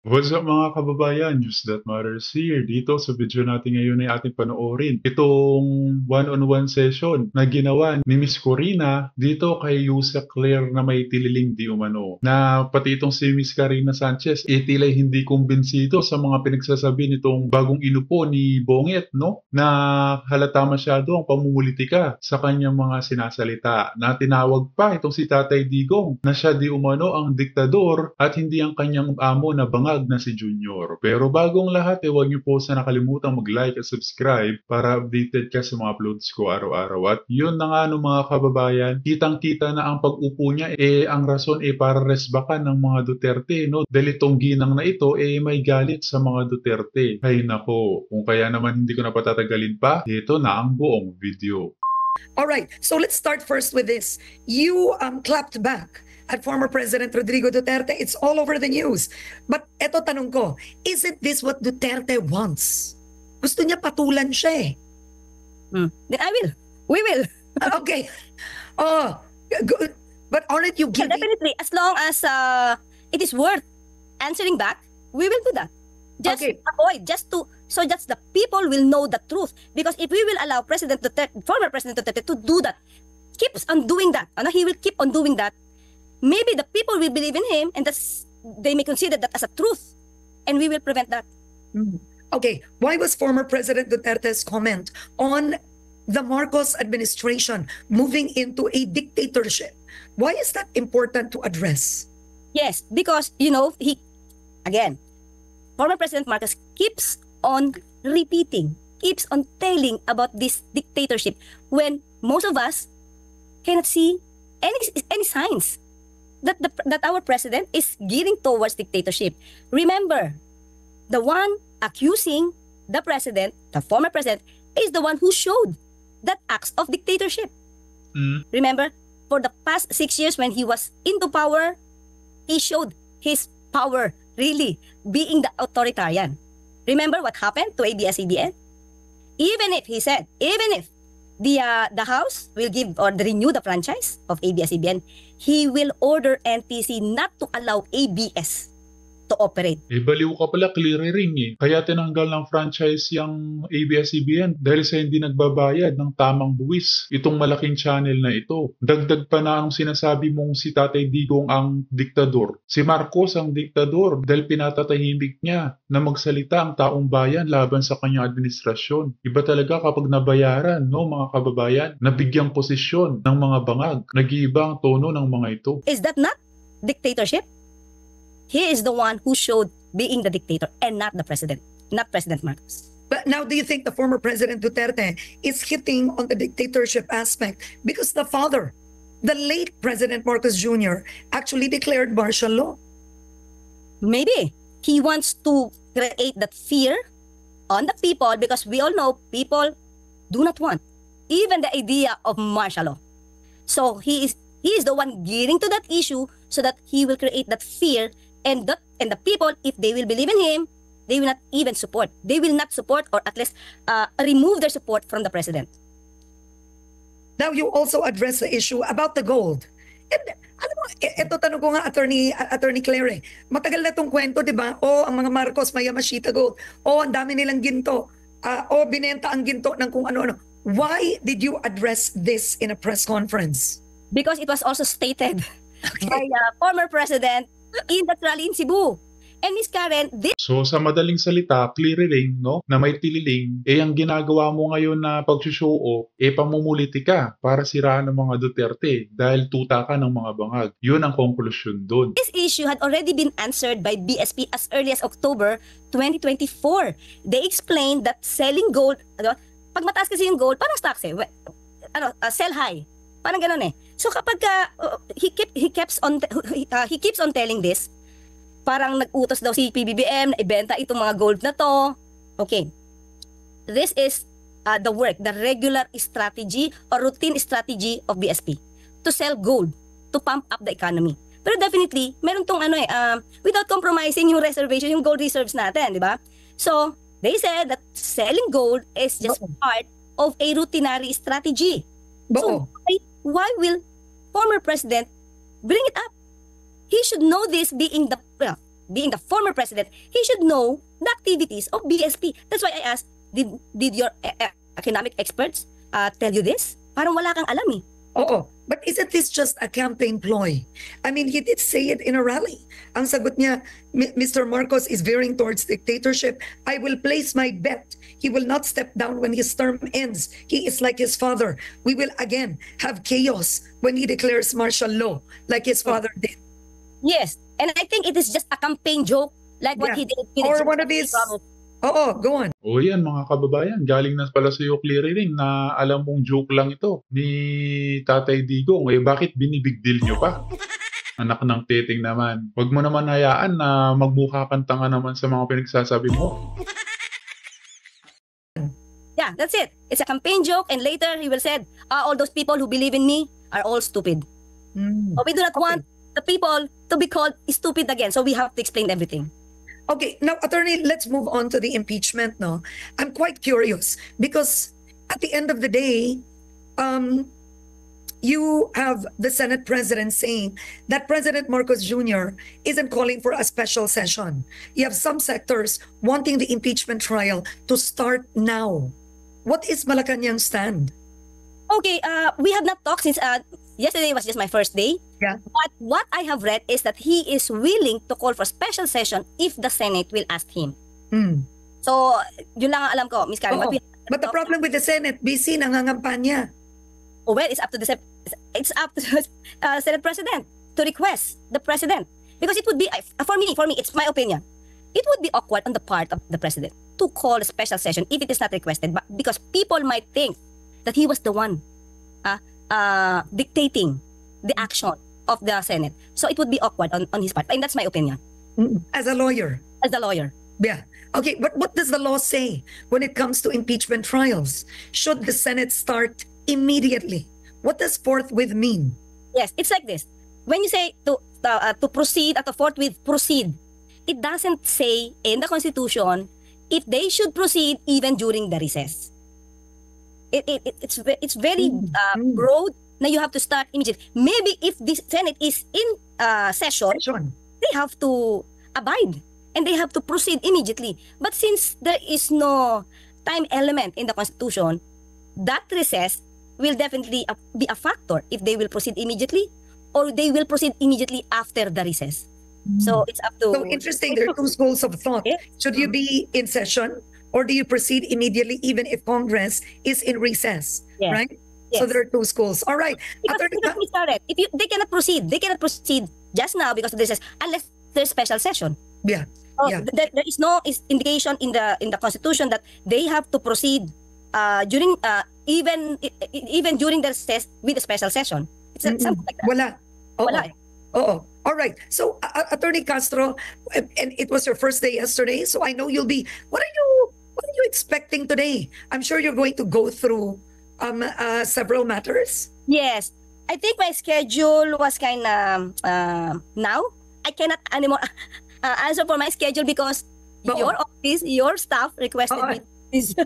What's up mga kababayan? News that matters here. Dito sa video natin ngayon ay ating panoorin itong one-on-one session na ginawa ni Miss Corina dito kay Yusek Claire na may tililing di umano. Na pati itong si Miss Karina Sanchez tila'y hindi kumbinsido sa mga pinagsasabi nitong bagong inupo ni Bonget, no? Na halata masyado ang pamumulitika sa kanyang mga sinasalita. Na tinawag pa itong si Tatay Digong na siya di umano ang diktador at hindi ang kanyang amo na bangag na si Junior. Pero bagong lahat, huwag niyo po sa nakalimutang mag-like at subscribe para updated ka sa mga uploads ko araw-araw. At yun na nga no mga kababayan, kitang-kita na ang pag-upo niya ang rason para resbakan ng mga Duterte, no? Dahil itong ginang na ito may galit sa mga Duterte. Ay nako, kung kaya naman hindi ko na patatagalin pa, ito na ang buong video. All right, so let's start first with this. You clapped back at former President Rodrigo Duterte. It's all over the news. But eto tanong ko, isn't this what Duterte wants? Gusto niya patulan siya Then I will. We will. Okay. Oh, good. But aren't you Yeah, giving... definitely. As long as it is worth answering back, we will do that. Just Okay. avoid, so that the people will know the truth. Because if we will allow former President Duterte to do that, keeps on doing that, he will keep on doing that, maybe the people will believe in him and they may consider that as a truth. And we will prevent that. Okay, why was former President Duterte's comment on the Marcos administration moving into a dictatorship? Why is that important to address? Yes, because, former President Marcos keeps on repeating, keeps on telling about this dictatorship when most of us cannot see any signs that our president is gearing towards dictatorship. Remember, the one accusing the president, the former president, is the one who showed that acts of dictatorship. Remember, for the past 6 years when he was into power, he showed his power really being the authoritarian. Remember what happened to ABS-CBN? Even if the House will give or renew the franchise of ABS-CBN, he will order NTC not to allow ABS to operate. Baliw ka pala, clearing Kaya tinanggal ng franchise yung ABS-CBN dahil sa hindi nagbabayad ng tamang buwis itong malaking channel na ito. Dagdag pa na ang sinasabi mong si Tatay Digong ang diktador. Si Marcos ang diktador dahil pinatatahimik niya na magsalita ang taong bayan laban sa kanyang administrasyon. Iba talaga kapag nabayaran, no mga kababayan, nabigyang posisyon ng mga bangag. Nag-iiba ang tono ng mga ito. Is that not dictatorship? He is the one who showed being the dictator and not the president, not President Marcos. But now, do you think the former President Duterte is hitting on the dictatorship aspect because the father, the late President Marcos Jr., actually declared martial law? Maybe he wants to create that fear on the people because we all know people do not want even the idea of martial law. So he is the one gearing to that issue so that he will create that fear and the people, if they will believe in him, they will not even support. They will not support or at least remove their support from the president. Now, you also address the issue about the gold. And, alam mo, ito tanong ko nga, Attorney Claire, matagal na itong kwento, di ba? Ang mga Marcos may Yamashita gold. ang dami nilang ginto. Binenta ang ginto ng kung ano-ano. Why did you address this in a press conference? Because it was also stated by former president in that rally in Cebu. And Ms. Karen, this... So sa madaling salita, clearing, no, na may tililing, ang ginagawa mo ngayon na pag-show off, pamumulitika para siraan ng mga Duterte dahil tuta ka ng mga bangag. Yun ang conclusion doon. This issue had already been answered by BSP as early as October 2024. They explained that selling gold, pag mataas kasi yung gold, parang stocks sell high. Parang ganun So kapag he keeps on telling this, parang nag-utos daw si PBBM na ibenta itong mga gold na to. Okay. This is the regular strategy or routine strategy of BSP to sell gold, to pump up the economy. Pero definitely, meron tong without compromising yung reservation, yung gold reserves natin, di ba? So, they said that selling gold is just part of a routinary strategy. So, why will former president bring it up? He should know this being the being the former president, he should know the activities of BSP. That's why I asked, did your economic experts tell you this? Parang wala kang alam eh. Oo. But isn't this just a campaign ploy? I mean, he did say it in a rally. Ang sagot niya, Mr. Marcos is veering towards dictatorship. I will place my bet. He will not step down when his term ends. He is like his father. We will again have chaos when he declares martial law, like his father did. Yes, and I think it is just a campaign joke, like what Yeah. he did. Or one of his... Oo, go on. O yan mga kababayan, galing na pala sa iyo clearing na alam mong joke lang ito ni Tatay Digong. Eh bakit binibigdil nyo pa? Anak ng titing naman. Huwag mo naman hayaan na magmukha kang tanga naman sa mga pinagsasabi mo. Yeah, that's it. It's a campaign joke, and later he will say, all those people who believe in me are all stupid. But we do not want the people to be called stupid again, so we have to explain everything. Okay, now, attorney, let's move on to the impeachment, no? I'm quite curious because at the end of the day, you have the Senate president saying that President Marcos Jr. isn't calling for a special session. You have some sectors wanting the impeachment trial to start now. What is Malacanang's stand? Okay, we have not talked since yesterday was just my first day. Yeah. But what I have read is that he is willing to call for special session if the Senate will ask him. So, yun lang ang alam ko, Ms. Karen. Oo. But the problem with the Senate, busy, nangangampanya. Oh, well, it's up to the Senate President to request the President. Because it would be, for me, it's my opinion, it would be awkward on the part of the President to call a special session if it is not requested, but because people might think that he was the one dictating the action of the Senate. So it would be awkward on his part. And that's my opinion As a lawyer. as a lawyer. Yeah. Okay, but what does the law say when it comes to impeachment trials? Should the Senate start immediately? What does forthwith mean? Yes, it's like this. When you say to proceed at a forthwith proceed, it doesn't say in the Constitution if they should proceed even during the recess. It's very broad na you have to start immediately. Maybe if the Senate is in session, they have to abide and they have to proceed immediately. But since there is no time element in the Constitution, that recess will definitely be a factor if they will proceed immediately or they will proceed immediately after the recess. So it's up to... So interesting, there are two schools of thought. Yeah. Should you be in session or do you proceed immediately even if Congress is in recess? Yes. Right? So Yes. there are two schools. All right. Because we started. They cannot proceed just now because of this, unless there's special session. Yeah. So Yeah. there is no indication in the Constitution that they have to proceed during even during the recess with a special session. It's something like that. Wala. Oo. Wala. Oo. All right. So, Attorney Castro, and it was your first day yesterday, so I know you'll be. What are you expecting today? I'm sure you're going to go through several matters. Yes, I think my schedule was kind of now. I cannot anymore answer for my schedule because Oo. your office, your staff requested Oo. me this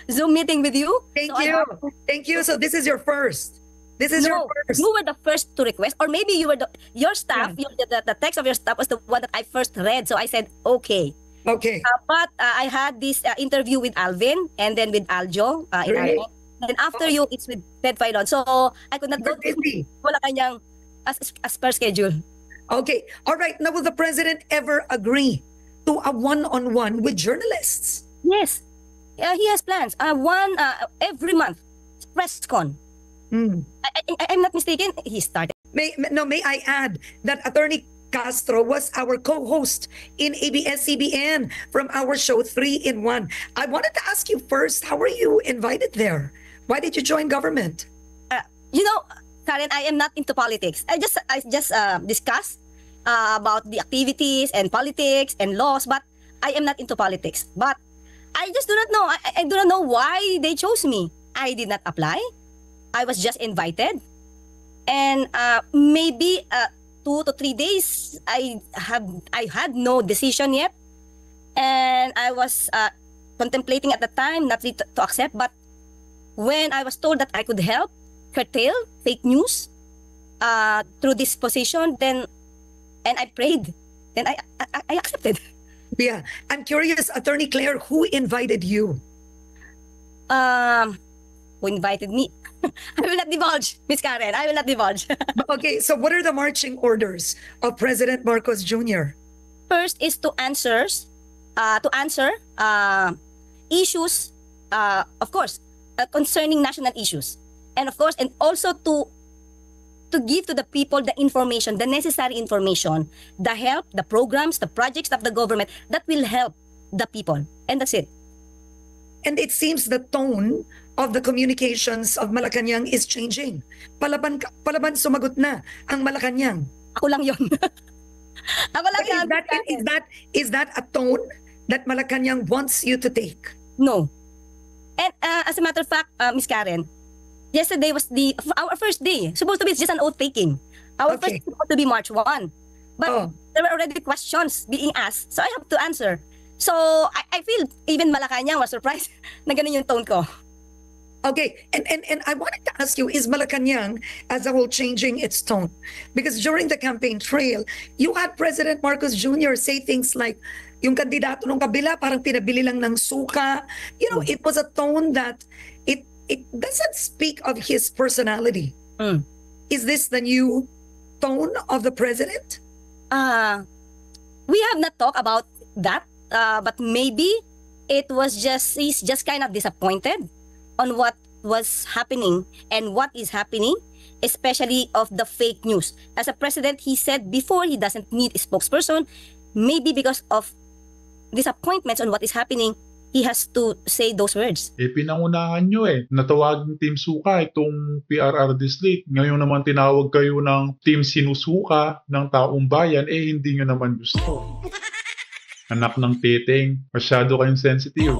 Zoom meeting with you. Thank So I you. have- Thank you. So this is your first. This is your No, first. you were the first to request, or maybe you were your staff. The text of your staff was the one that I first read, so I said okay. Okay. But I had this interview with Alvin and then with Aljo. Really? Then after you, it's with Ted Filon. So I could not go You're to busy. wala kanyang as per schedule. Okay. All right. Now, will the president ever agree to a one-on-one with journalists? Yes, he has plans. One every month, press con. I'm not mistaken. He started. May I add that Attorney Castro was our co-host in ABS-CBN from our show 3-in-1. I wanted to ask you first, how were you invited there? Why did you join government? Karen, I am not into politics. I just discuss about the activities and politics and laws, but I am not into politics. But I just do not know. I do not know why they chose me. I did not apply. I was just invited, and maybe 2 to 3 days I had no decision yet, and I was contemplating at the time not to accept. But when I was told that I could help curtail fake news through this position, then and I prayed then I accepted. Yeah. I'm curious, Attorney Claire, who invited you? Who invited me? I will not divulge, Miss Karen. I will not divulge. Okay, so what are the marching orders of President Marcos Jr.? First is to answer issues, of course, concerning national issues, and of course, and also to give to the people the information, the necessary information, the help, the programs, the projects of the government that will help the people, and that's it. And it seems the tone of the communications of Malacanang is changing. Palaban sumagot na ang Malacanang. Ako lang yon. Ako lang yan. Is that a tone that Malacanang wants you to take? No. And as a matter of fact, Miss Karen, yesterday was our first day. Supposed to be just an oath taking. Our first Okay. day supposed to be March 1. But Oh. there were already questions being asked. So I have to answer. So I feel even Malacanang was surprised na ganun yung tone ko. Okay, and I wanted to ask you, is Malacanang as a whole changing its tone? Because during the campaign trail, you had President Marcos Jr. say things like, yung kandidato ng kabila parang pinabili lang ng suka. You know, it was a tone that it doesn't speak of his personality. Mm. Is this the new tone of the president? We have not talked about that, but maybe he's just kind of disappointed on what was happening and what is happening, especially of the fake news. As a president, he said before he doesn't need a spokesperson. Maybe because of disappointments on what is happening, he has to say those words. Pinangunahan nyo Natawag ng Team Suka itong PRRD slate. Ngayon naman tinawag kayo ng Team Sinusuka ng Taong Bayan, hindi nyo naman gusto. Anak ng teteng, masyado kayong sensitive.